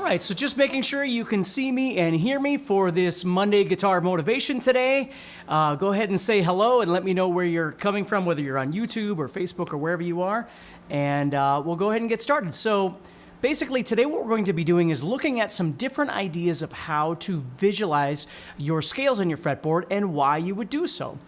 right, so just making sure you can see me and hear me for this Monday Guitar Motivation today. Go ahead and say hello and let me know where you're coming from, whether you're on YouTube or Facebook or wherever you are. And we'll go ahead and get started. So basically today what we're going to be doing is looking at some different ideas of how to visualize your scales on your fretboard and why you would do so.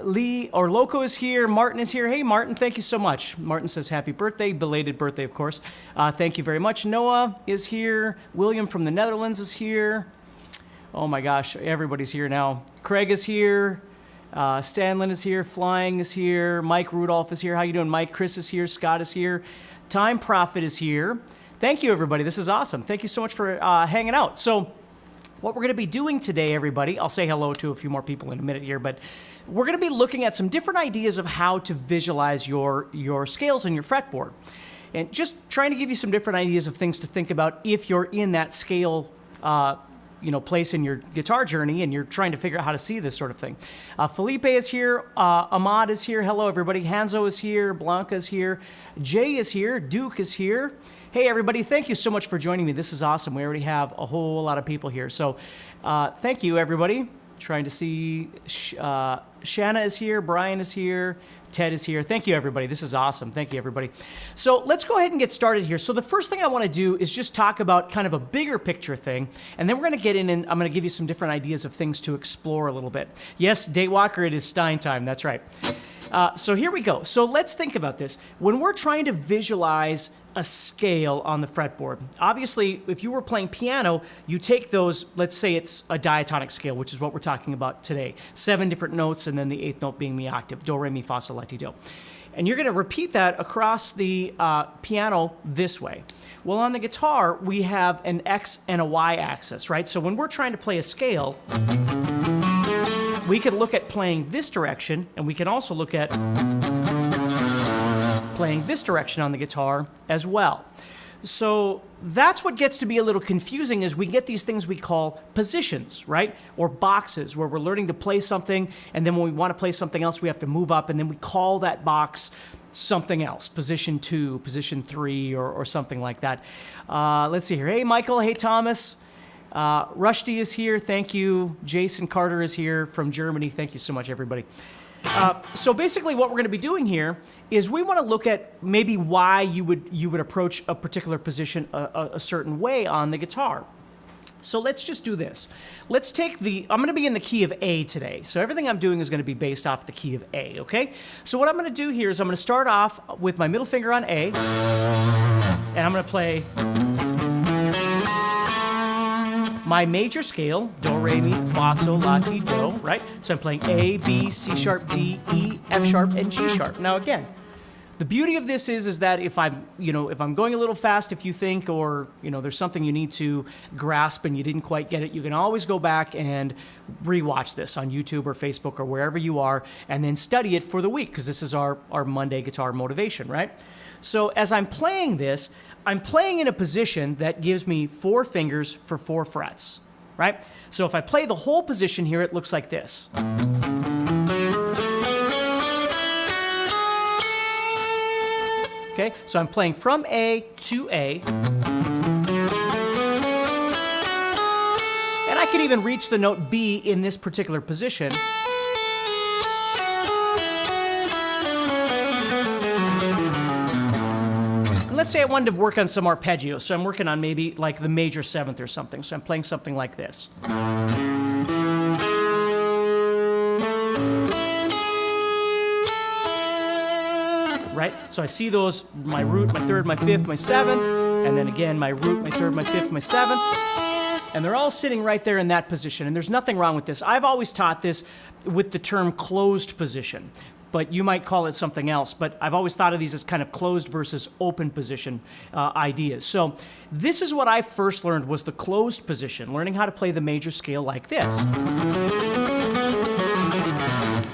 Lee or Loco is here, Martin is here. Hey Martin, thank you so much. Martin says happy birthday, belated birthday of course. Thank you very much. Noah is here, William from the Netherlands is here. Oh my gosh, everybody's here now. Craig is here. Stanlin is here, Flying is here, Mike Rudolph is here. How you doing, Mike? Chris is here, Scott is here, Time Prophet is here. Thank you, everybody. This is awesome. Thank you so much for hanging out. So what we're going to be doing today, everybody, I'll say hello to a few more people in a minute here, but we're going to be looking at some different ideas of how to visualize your scales on your fretboard. And just trying to give you some different ideas of things to think about if you're in that scale place in your guitar journey and you're trying to figure out how to see this sort of thing. Felipe is here. Ahmad is here. Hello, everybody. Hanzo is here. Blanca is here. Jay is here. Duke is here. Hey, everybody. Thank you so much for joining me. This is awesome. We already have a whole lot of people here. So thank you, everybody. Trying to see. Shanna is here. Brian is here. Ted is here. Thank you, everybody. This is awesome. Thank you, everybody. So let's go ahead and get started here. So the first thing I want to do is just talk about kind of a bigger picture thing, and then we're going to get in and I'm going to give you some different ideas of things to explore a little bit. Yes, Daywalker, it is Stein time. That's right. So here we go. So let's think about this. When we're trying to visualize a scale on the fretboard, obviously, if you were playing piano, you take those, let's say it's a diatonic scale, which is what we're talking about today. 7 different notes, and then the 8th note being the octave. Do, re, mi, fa, sol, la, ti, do. And you're going to repeat that across the piano this way. Well, on the guitar, we have an X and a Y axis, right? So when we're trying to play a scale, we can look at playing this direction, and we can also look at playing this direction on the guitar as well. So that's what gets to be a little confusing is we get these things we call positions, right? Or boxes where we're learning to play something, and then when we want to play something else, we have to move up, and then we call that box something else, position 2, position 3, or something like that. Let's see here. Hey, Michael. Hey, Thomas. Rushdie is here. Thank you. Jason Carter is here from Germany. Thank you so much, everybody. So basically what we're going to be doing here is we want to look at maybe why you would approach a particular position a certain way on the guitar. So let's just do this. Let's take I'm going to be in the key of A today. So everything I'm doing is going to be based off the key of A, okay? So what I'm going to do here is I'm going to start off with my middle finger on A, and I'm going to play my major scale, do, re, mi, fa, sol, la, ti, do, right? So I'm playing A, B, C sharp, D, E, F sharp, and G sharp. Now again, the beauty of this is that if I'm going a little fast, if you think, or there's something you need to grasp and you didn't quite get it, you can always go back and rewatch this on YouTube or Facebook or wherever you are, and then study it for the week, because this is our Monday Guitar Motivation, right? So as I'm playing this, I'm playing in a position that gives me 4 fingers for 4 frets, right? So if I play the whole position here, it looks like this. Okay, so I'm playing from A to A. And I can even reach the note B in this particular position. Let's say I wanted to work on some arpeggios, so I'm working on maybe like the major 7th or something, so I'm playing something like this. Right? So I see those, my root, my 3rd, my 5th, my 7th, and then again my root, my 3rd, my 5th, my 7th. And they're all sitting right there in that position, and there's nothing wrong with this. I've always taught this with the term closed position, but you might call it something else. But I've always thought of these as kind of closed versus open position ideas. So this is what I first learned, was the closed position, learning how to play the major scale like this.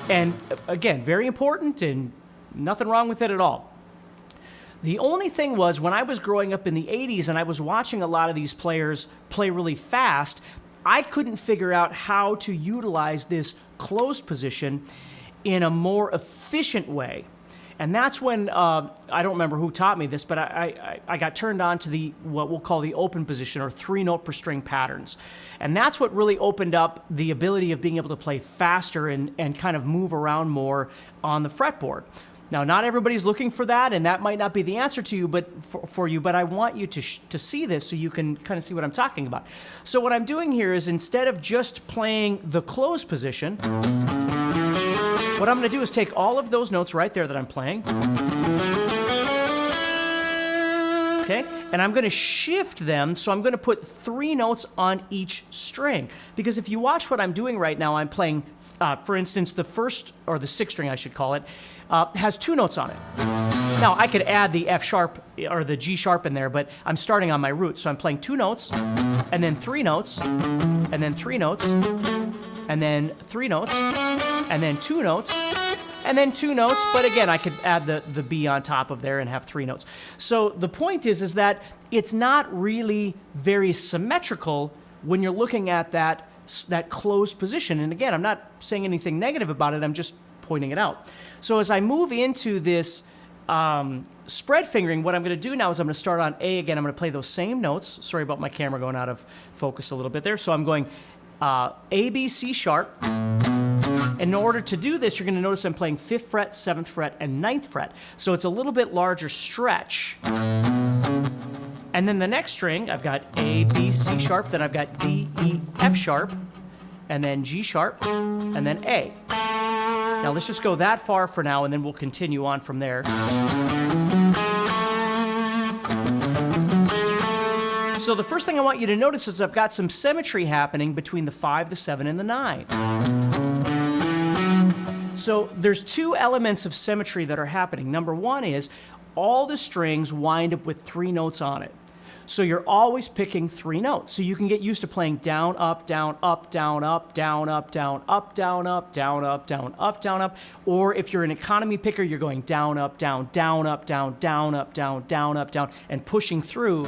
And again, very important and nothing wrong with it at all. The only thing was, when I was growing up in the 80s and I was watching a lot of these players play really fast, I couldn't figure out how to utilize this closed position in a more efficient way. And that's when, I don't remember who taught me this, but I got turned on to the, what we'll call the open position, or 3-note per string patterns. And that's what really opened up the ability of being able to play faster and kind of move around more on the fretboard. Now, not everybody's looking for that, and that might not be the answer to you, but for you, but I want you to see this so you can kind of see what I'm talking about. So what I'm doing here is, instead of just playing the closed position, what I'm going to do is take all of those notes right there that I'm playing, okay, and I'm going to shift them, so I'm going to put 3 notes on each string. Because if you watch what I'm doing right now, I'm playing, for instance, the first, or the 6th string I should call it, has 2 notes on it. Now, I could add the F sharp or the G sharp in there, but I'm starting on my root. So I'm playing 2 notes, and then 3 notes, and then 3 notes, and then 3 notes, and then 2 notes, and then 2 notes, but again, I could add the B on top of there and have 3 notes. So the point is that it's not really very symmetrical when you're looking at that closed position. And again, I'm not saying anything negative about it, I'm just pointing it out. So as I move into this spread fingering, what I'm going to do now is I'm going to start on A again. I'm going to play those same notes. Sorry about my camera going out of focus a little bit there. So I'm going A, B, C sharp. And in order to do this, you're going to notice I'm playing 5th fret, 7th fret, and 9th fret. So it's a little bit larger stretch. And then the next string, I've got A, B, C sharp, then I've got D, E, F sharp, and then G sharp, and then A. Now let's just go that far for now, and then we'll continue on from there. So the first thing I want you to notice is I've got some symmetry happening between the 5, the 7, and the 9. So there's 2 elements of symmetry that are happening. Number 1 is all the strings wind up with 3 notes on it. So you're always picking 3 notes. So you can get used to playing down, up, down, up, down, up, down, up, down, up, down, up, down, up, down, up, down, up. Or if you're an economy picker, you're going down, up, down, down, up, down, down, up, down, down, up, down, and pushing through.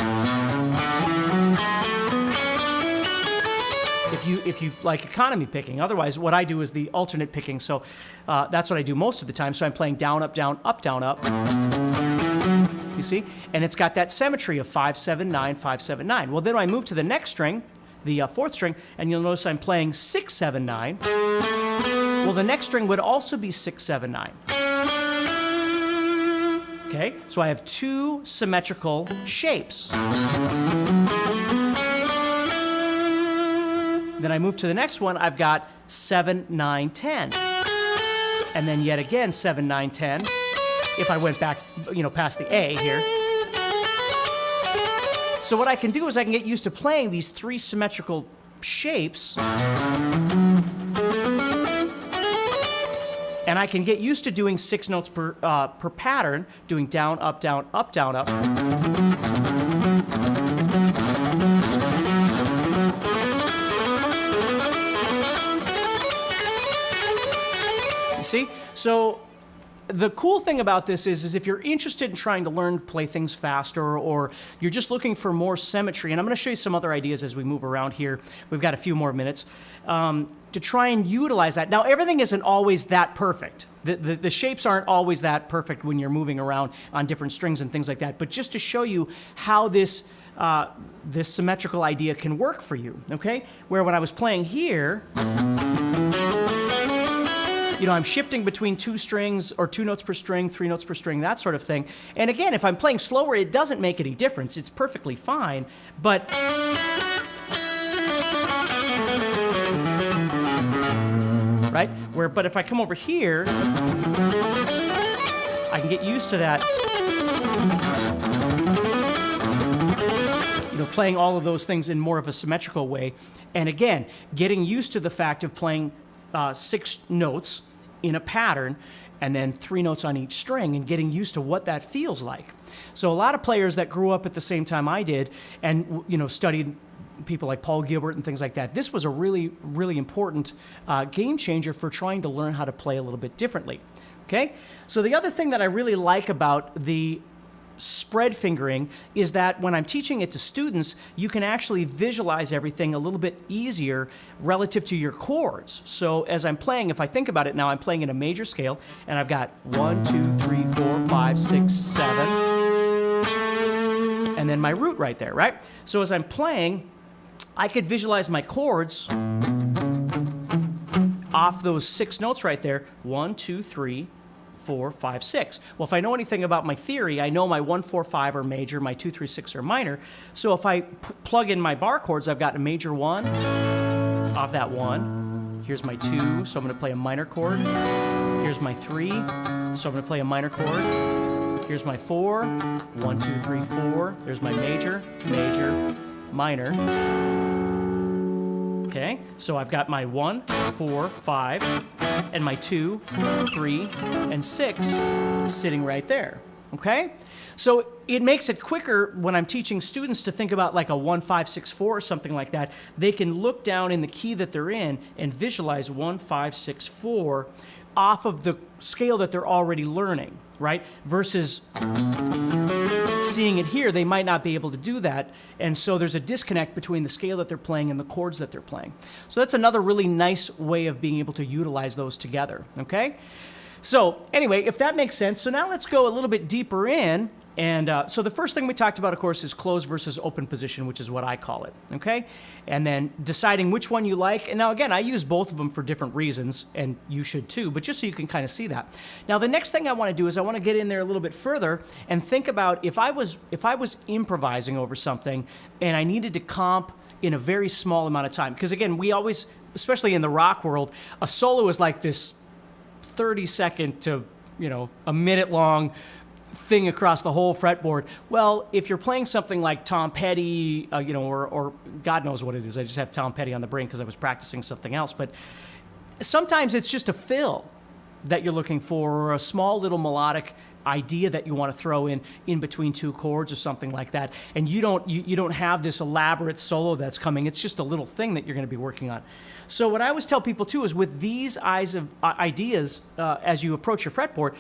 If you like economy picking. Otherwise, what I do is the alternate picking. So that's what I do most of the time. So I'm playing down, up, down, up, down, up. You see? And it's got that symmetry of 5, 7, 9, 5, 7, 9. Well, then I move to the next string, the 4th string, and you'll notice I'm playing 6, 7, 9. Well, the next string would also be 6, 7, 9. Okay? So I have 2 symmetrical shapes. Then I move to the next one, I've got 7, 9, 10. And then yet again, 7, 9, 10. If I went back, past the A here. So what I can do is I can get used to playing these 3 symmetrical shapes. And I can get used to doing 6 notes per pattern, doing down, up, down, up, down, up. You see? So the cool thing about this is if you're interested in trying to learn to play things faster, or you're just looking for more symmetry, and I'm going to show you some other ideas as we move around here. We've got a few more minutes to try and utilize that. Now, everything isn't always that perfect. The shapes aren't always that perfect when you're moving around on different strings and things like that. But just to show you how this symmetrical idea can work for you, okay? Where when I was playing here, I'm shifting between 2 strings, or 2 notes per string, 3 notes per string, that sort of thing. And again, if I'm playing slower, it doesn't make any difference. It's perfectly fine. But right? But if I come over here, I can get used to that. Playing all of those things in more of a symmetrical way. And again, getting used to the fact of playing 6 notes in a pattern, and then 3 notes on each string, and getting used to what that feels like. So a lot of players that grew up at the same time I did, and studied people like Paul Gilbert and things like that, this was a really, really important game changer for trying to learn how to play a little bit differently. Okay? So the other thing that I really like about the spread fingering is that when I'm teaching it to students, you can actually visualize everything a little bit easier relative to your chords. So as I'm playing, if I think about it now, I'm playing in a major scale, and I've got 1, 2, 3, 4, 5, 6, 7, and then my root right there, right? So as I'm playing, I could visualize my chords off those 6 notes right there. 1, 2, 3, 4, 5, 6. Well, if I know anything about my theory, I know my 1, 4, 5 are major, my 2, 3, 6 are minor. So if I plug in my bar chords, I've got a major 1 off that 1. Here's my 2, so I'm going to play a minor chord. Here's my 3, so I'm going to play a minor chord. Here's my 4, 1, 2, 3, 4. There's my major, major, minor. Okay, so I've got my 1, 4, 5, and my 2, 3, and 6 sitting right there, okay? So it makes it quicker when I'm teaching students to think about like a 1, 5, 6, 4 or something like that. They can look down in the key that they're in and visualize 1, 5, 6, 4 off of the scale that they're already learning, right? Versus seeing it here, they might not be able to do that, and so there's a disconnect between the scale that they're playing and the chords that they're playing. So that's another really nice way of being able to utilize those together, okay? So anyway, if that makes sense, so now let's go a little bit deeper in. And so the first thing we talked about, of course, is closed versus open position, which is what I call it, okay? And then deciding which one you like. And now, again, I use both of them for different reasons, and you should too, but just so you can kind of see that. Now, the next thing I want to do is I want to get in there a little bit further and think about if I was improvising over something and I needed to comp in a very small amount of time. Because, again, we always, especially in the rock world, a solo is like this 30-second to, a minute-long thing across the whole fretboard. Well, if you're playing something like Tom Petty, or God knows what it is. I just have Tom Petty on the brain because I was practicing something else. But sometimes it's just a fill that you're looking for, or a small little melodic idea that you want to throw in between 2 chords or something like that. And you don't have this elaborate solo that's coming. It's just a little thing that you're going to be working on. So what I always tell people too is with these ideas as you approach your fretboard,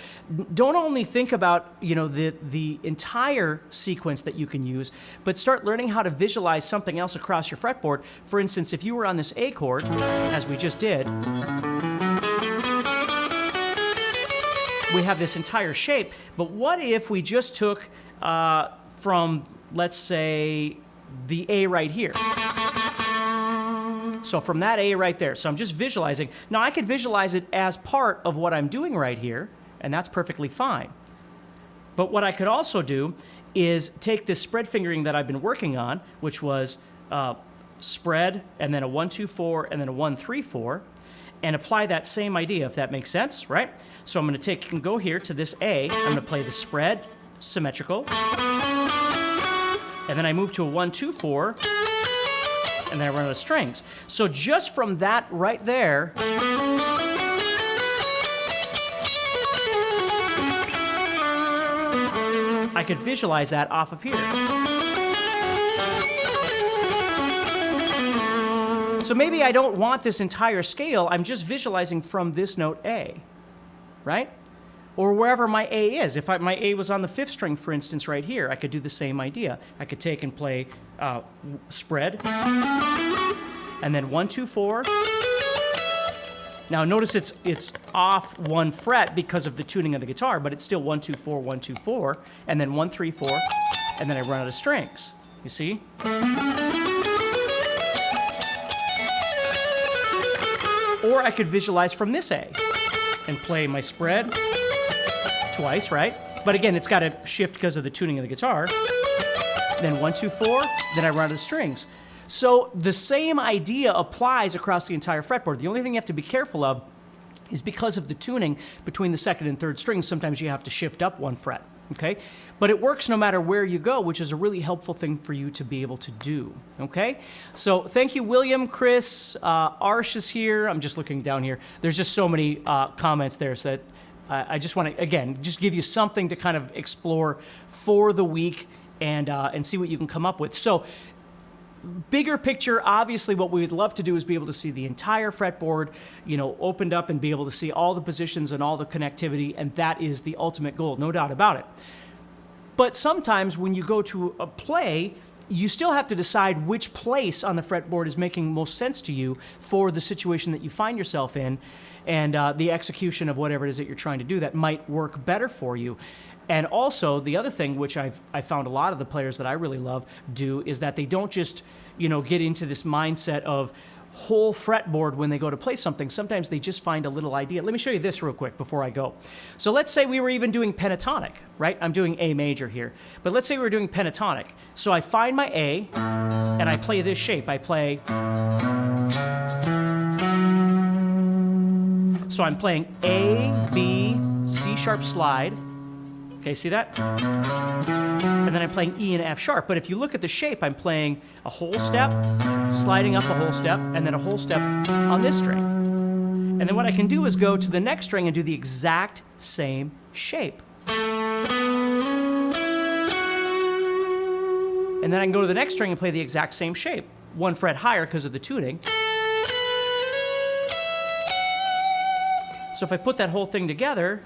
don't only think about the entire sequence that you can use, but start learning how to visualize something else across your fretboard. For instance, if you were on this A chord, as we just did, we have this entire shape. But what if we just took from, let's say, the A right here? So from that A right there, so I'm just visualizing. Now I could visualize it as part of what I'm doing right here, and that's perfectly fine. But what I could also do is take this spread fingering that I've been working on, which was spread, and then a 1, 2, 4, and then a 1, 3, 4, and apply that same idea, if that makes sense, right? So I'm going to take and go here to this A. I'm going to play the spread, symmetrical, and then I move to a 1, 2, 4, and then I run out of strings. So just from that right there, I could visualize that off of here. So maybe I don't want this entire scale, I'm just visualizing from this note A, right? Or wherever my A is. If my A was on the 5th string, for instance, right here, I could do the same idea. I could take and play spread, and then 1, 2, 4. Now notice it's off 1 fret because of the tuning of the guitar, but it's still 1, 2, 4, 1, 2, 4, and then 1, 3, 4, and then I run out of strings. You see? Or I could visualize from this A and play my spread twice, right? But again, it's got to shift because of the tuning of the guitar. Then 1, 2, 4, then I run out of strings. So the same idea applies across the entire fretboard. The only thing you have to be careful of is because of the tuning between the 2nd and 3rd strings, sometimes you have to shift up 1 fret, okay? But it works no matter where you go, which is a really helpful thing for you to be able to do, okay? So thank you, William, Chris, Arsh is here. I'm just looking down here. There's just so many comments there, so that I just want to, again, just give you something to kind of explore for the week and see what you can come up with. So bigger picture, obviously what we would love to do is be able to see the entire fretboard, opened up and be able to see all the positions and all the connectivity, and that is the ultimate goal, no doubt about it. But sometimes when you go to a play, you still have to decide which place on the fretboard is making most sense to you for the situation that you find yourself in, and the execution of whatever it is that you're trying to do that might work better for you. And also, the other thing which I found a lot of the players that I really love do is that they don't just, get into this mindset of whole fretboard when they go to play something. Sometimes they just find a little idea. Let me show you this real quick before I go. So let's say we were even doing pentatonic, right? I'm doing A major here. But let's say we were doing pentatonic. So I find my A, and I play this shape. I play... So I'm playing A, B, C sharp slide. Okay, see that? And then I'm playing E and F sharp. But if you look at the shape, I'm playing a whole step, sliding up a whole step, and then a whole step on this string. And then what I can do is go to the next string and do the exact same shape. And then I can go to the next string and play the exact same shape, 1 fret higher because of the tuning. So if I put that whole thing together,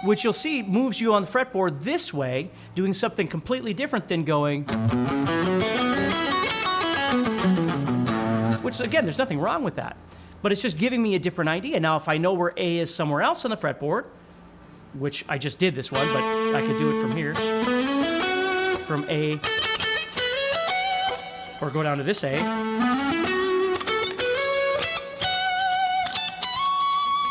which you'll see moves you on the fretboard this way, doing something completely different than going, which again, there's nothing wrong with that, but it's just giving me a different idea. Now, if I know where A is somewhere else on the fretboard, which I just did this one, but I could do it from here, from A, or go down to this A,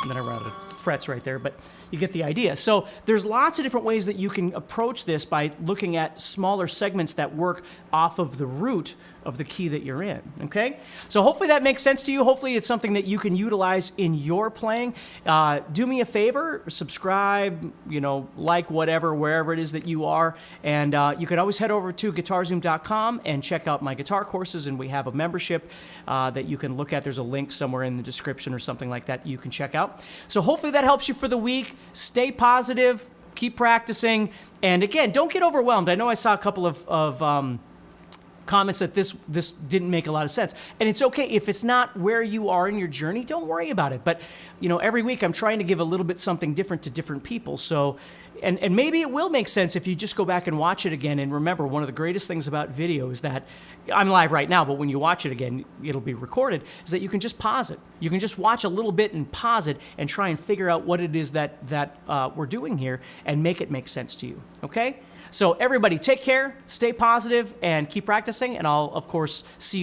and then I run out of frets right there, but you get the idea. So there's lots of different ways that you can approach this by looking at smaller segments that work off of the root of the key that you're in, okay? So hopefully that makes sense to you. Hopefully it's something that you can utilize in your playing. Do me a favor, subscribe, like whatever, wherever it is that you are, and you can always head over to guitarzoom.com and check out my guitar courses, and we have a membership that you can look at. There's a link somewhere in the description or something like that you can check out. So hopefully that helps you for the week. Stay positive, keep practicing, and again, don't get overwhelmed. I know I saw a couple of comments that this didn't make a lot of sense, and it's okay if it's not where you are in your journey. Don't worry about it. But every week I'm trying to give a little bit something different to different people. So, and maybe it will make sense if you just go back and watch it again. And remember, one of the greatest things about video is that I'm live right now, but when you watch it again, it'll be recorded. Is that you can just pause it. You can just watch a little bit and pause it and try and figure out what it is that we're doing here and make it make sense to you. Okay? So everybody, take care, stay positive, and keep practicing. And I'll, of course, see you